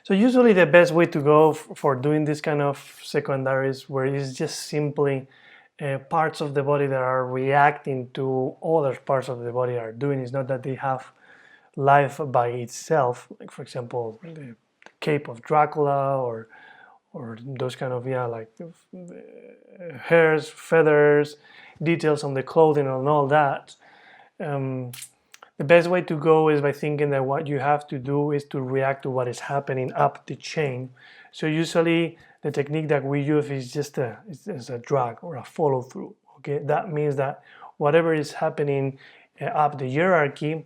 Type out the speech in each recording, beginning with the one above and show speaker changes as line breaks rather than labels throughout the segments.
So usually the best way to go for doing this kind of secondaries, where it's just simply parts of the body that are reacting to other parts of the body are doing, is not that they have life by itself, like for example the cape of Dracula, or those kind of, yeah, like hairs, feathers, details on the clothing and all that. The best way to go is by thinking that what you have to do is to react to what is happening up the chain. So usually the technique that we use is just a drag or a follow through. Okay, that means that whatever is happening up the hierarchy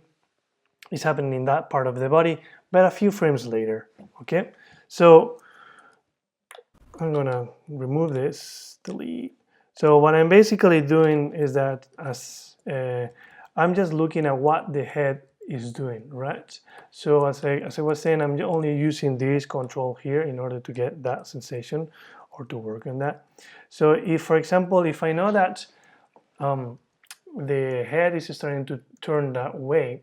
is happening in that part of the body, but a few frames later. Okay, so I'm gonna remove this, delete. So what I'm basically doing is that I'm just looking at what the head is doing, right? So as I was saying, I'm only using this control here in order to get that sensation or to work on that. So if, for example, if I know that the head is starting to turn that way,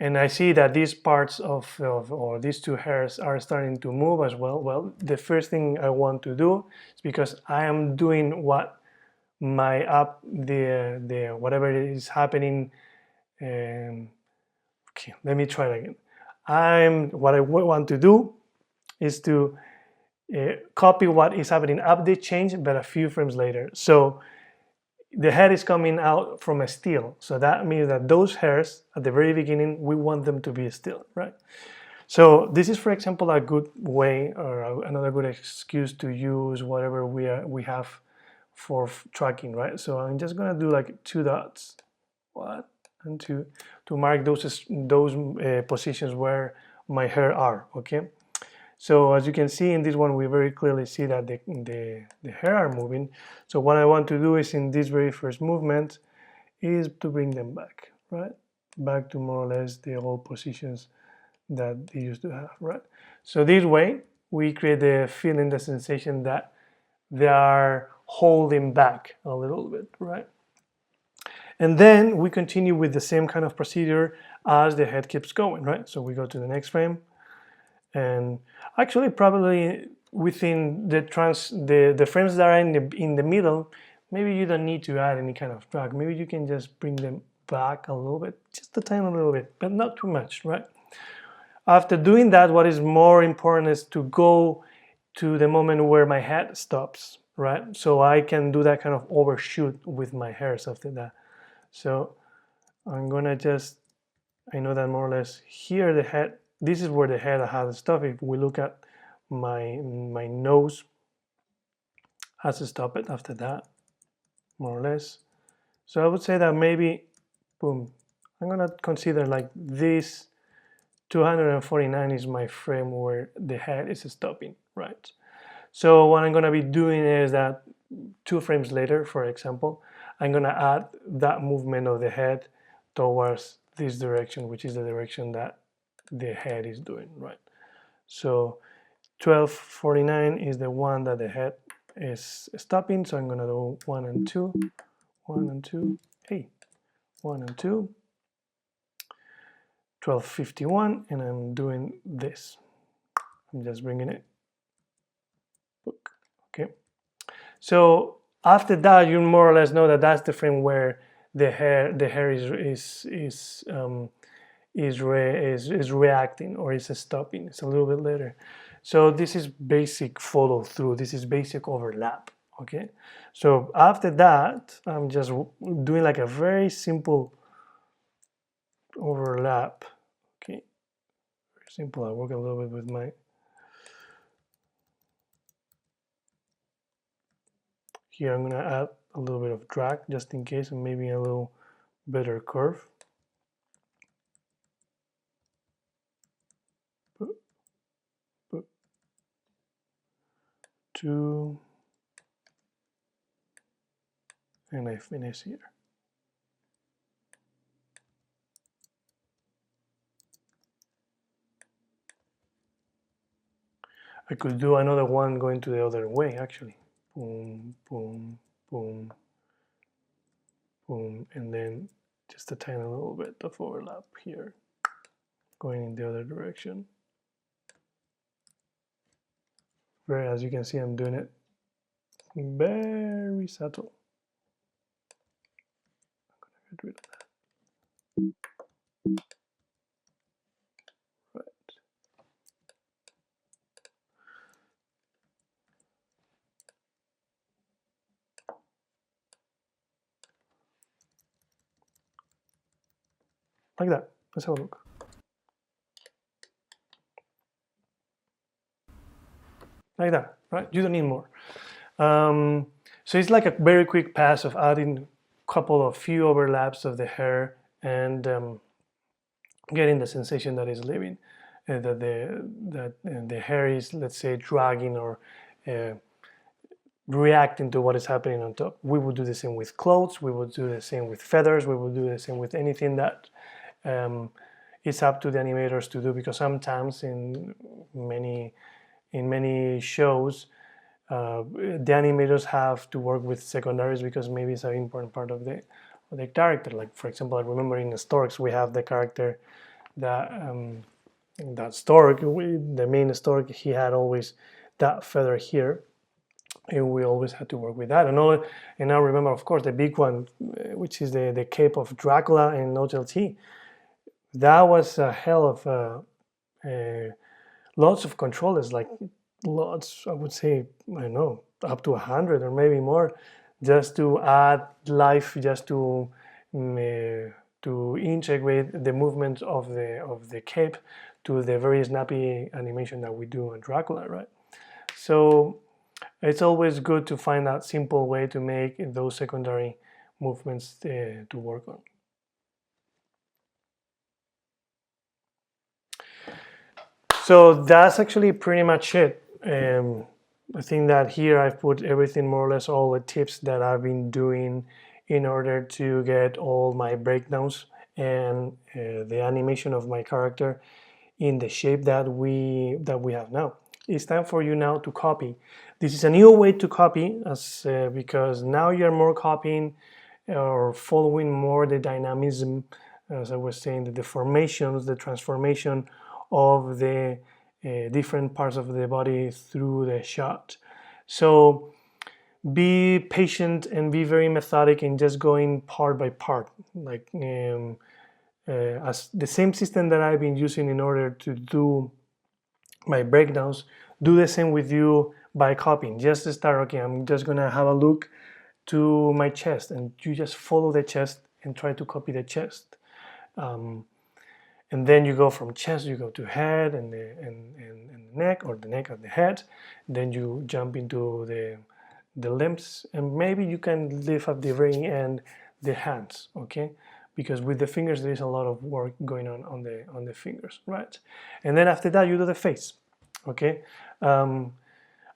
and I see that these parts or these two hairs are starting to move as well. Well, the first thing I want to do is, because I am doing what my whatever is happening. Okay, let me try it again. What I want to do is to copy what is happening up the change, but a few frames later. So the head is coming out from a still. So that means that those hairs at the very beginning, we want them to be still, right? So this is, for example, a good way or another good excuse to use whatever we have for tracking, right? So I'm just gonna do like 2 dots, 1 and 2, to mark those positions where my hair are, okay? So as you can see in this one, we very clearly see that the hair are moving. So what I want to do is, in this very first movement, is to bring them back, right? Back to more or less the old positions that they used to have, right? So this way, we create the feeling, the sensation that they are holding back a little bit, right? And then we continue with the same kind of procedure as the head keeps going, right? So we go to the next frame, and actually probably within the frames that are in the middle, maybe you don't need to add any kind of drag. Maybe you can just bring them back a little bit, just a tiny little bit, but not too much, right? After doing that, what is more important is to go to the moment where my head stops, right? So I can do that kind of overshoot with my hairs after that. So I'm gonna just, I know that more or less here the head, this is where the head has stopped. If we look at my nose has stopped it after that, more or less. So I would say that maybe, boom, I'm gonna consider like this 249 is my frame where the head is stopping, right? So what I'm gonna be doing is that 2 frames later, for example, I'm gonna add that movement of the head towards this direction, which is the direction that the head is doing, right? So 1249 is the one that the head is stopping, so I'm gonna do 1 and 2, 1 and 2, hey, 1 and 2, 1251, and I'm doing this. I'm just bringing it, okay? So after that, you more or less know that that's the frame where the hair is reacting or is stopping. It's a little bit later. So this is basic follow through. This is basic overlap. Okay. So after that, I'm just doing like a very simple overlap. Okay. Very simple. I work a little bit with my. Here I'm gonna add a little bit of drag just in case, and maybe a little better curve. Two, and I finish here. I could do another one going to the other way, actually. Boom, boom, boom, boom, and then just a tiny little bit of overlap here. going in the other direction. As you can see, I'm doing it very subtle. I'm gonna get rid of that. Right. Like that. Let's have a look. Like that, right? You don't need more. So it's like a very quick pass of adding a few overlaps of the hair and getting the sensation that it's leaving, that the hair is, let's say, dragging or reacting to what is happening on top. We would do the same with clothes. We would do the same with feathers. We would do the same with anything that it's up to the animators to do, because sometimes in many shows, the animators have to work with secondaries because maybe it's an important part of the character. Like, for example, I remember in the Storks we have the character that Stork, the main Stork, he had always that feather here, and we always had to work with that. And I remember, of course, the big one, which is the cape of Dracula in Hotel T. That was a hell of lots of controllers, like lots, I would say, I don't know, up to 100 or maybe more, just to add life, just to integrate the movements of the cape to the very snappy animation that we do on Dracula, right? So it's always good to find that simple way to make those secondary movements to work on. So that's actually pretty much it. I think that here I've put everything, more or less all the tips that I've been doing in order to get all my breakdowns and the animation of my character in the shape that we have now. It's time for you now to copy. This is a new way to copy, because now you're more copying or following more the dynamism, as I was saying, the deformations, the transformation of the different parts of the body through the shot. So be patient and be very methodic in just going part by part, like as the same system that I've been using in order to do my breakdowns. Do the same with you by copying. Just to start, okay, I'm just gonna have a look to my chest, and you just follow the chest and try to copy the chest. And then you go from chest, you go to head and the neck, or the neck and the head. Then you jump into the limbs, and maybe you can leave at the very end the hands, okay? Because with the fingers there is a lot of work going on the fingers, right? And then after that you do the face, okay?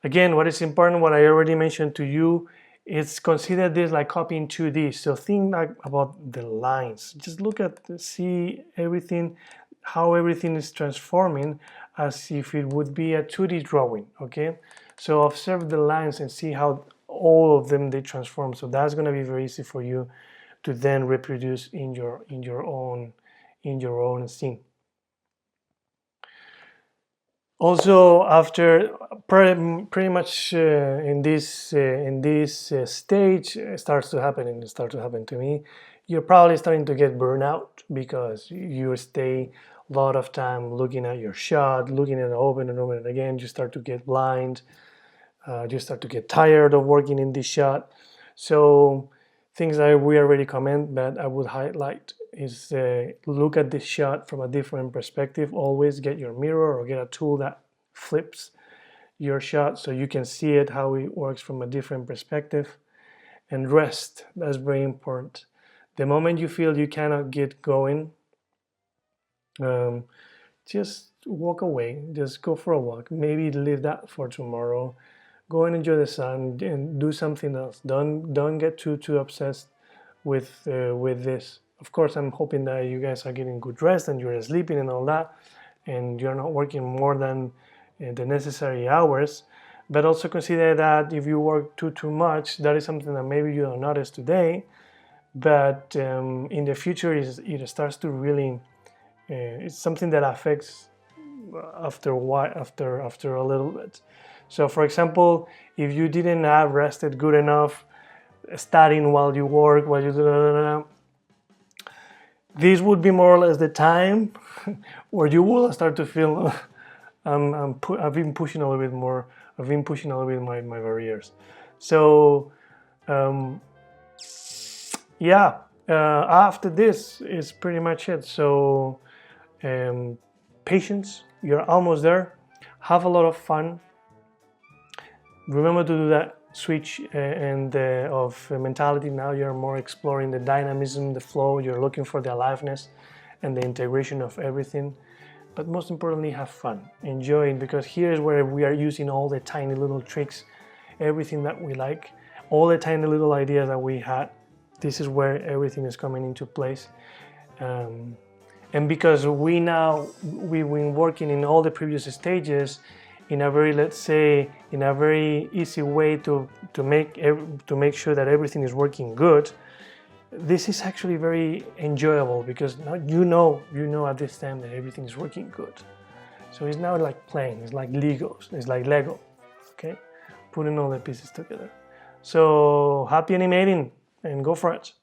Again, what is important, what I already mentioned to you, it's consider this like copying 2D. So think like about the lines. Just look at, see everything, how everything is transforming as if it would be a 2D drawing, okay? So observe the lines and see how all of them, they transform. So that's gonna be very easy for you to then reproduce in your own scene. Also, after pretty much in this stage, it starts to happen, and it starts to happen to me. You're probably starting to get burnout because you stay a lot of time looking at your shot, looking at it over and over and again. You start to get blind. You start to get tired of working in this shot. So things that we already comment, but I would highlight is look at this shot from a different perspective. Always get your mirror or get a tool that flips your shot so you can see it, how it works from a different perspective. And rest, that's very important. The moment you feel you cannot get going, just walk away, just go for a walk. Maybe leave that for tomorrow. Go and enjoy the sun and do something else. Don't get too obsessed with this. Of course, I'm hoping that you guys are getting good rest and you're sleeping and all that, and you're not working more than the necessary hours. But also consider that if you work too much, that is something that maybe you don't notice today, but in the future it starts to really it's something that affects after a while, after a little bit. So for example, if you didn't have rested good enough, studying while you work, while you do, this would be more or less the time where you will start to feel I've been pushing a little bit more. I've been pushing a little bit my barriers. So yeah, after this is pretty much it. So patience, you're almost there. Have a lot of fun. Remember to do that switch of mentality. Now you're more exploring the dynamism, the flow. You're looking for the aliveness and the integration of everything. But most importantly, have fun. Enjoy it, because here's where we are using all the tiny little tricks, everything that we like, all the tiny little ideas that we had. This is where everything is coming into place. And because we've been working in all the previous stages in a very, let's say, in a very easy way to make sure that everything is working good, this is actually very enjoyable, because now you know at this time that everything is working good. So it's now like playing, it's like Legos, it's like Lego, okay? Putting all the pieces together. So happy animating and go for it.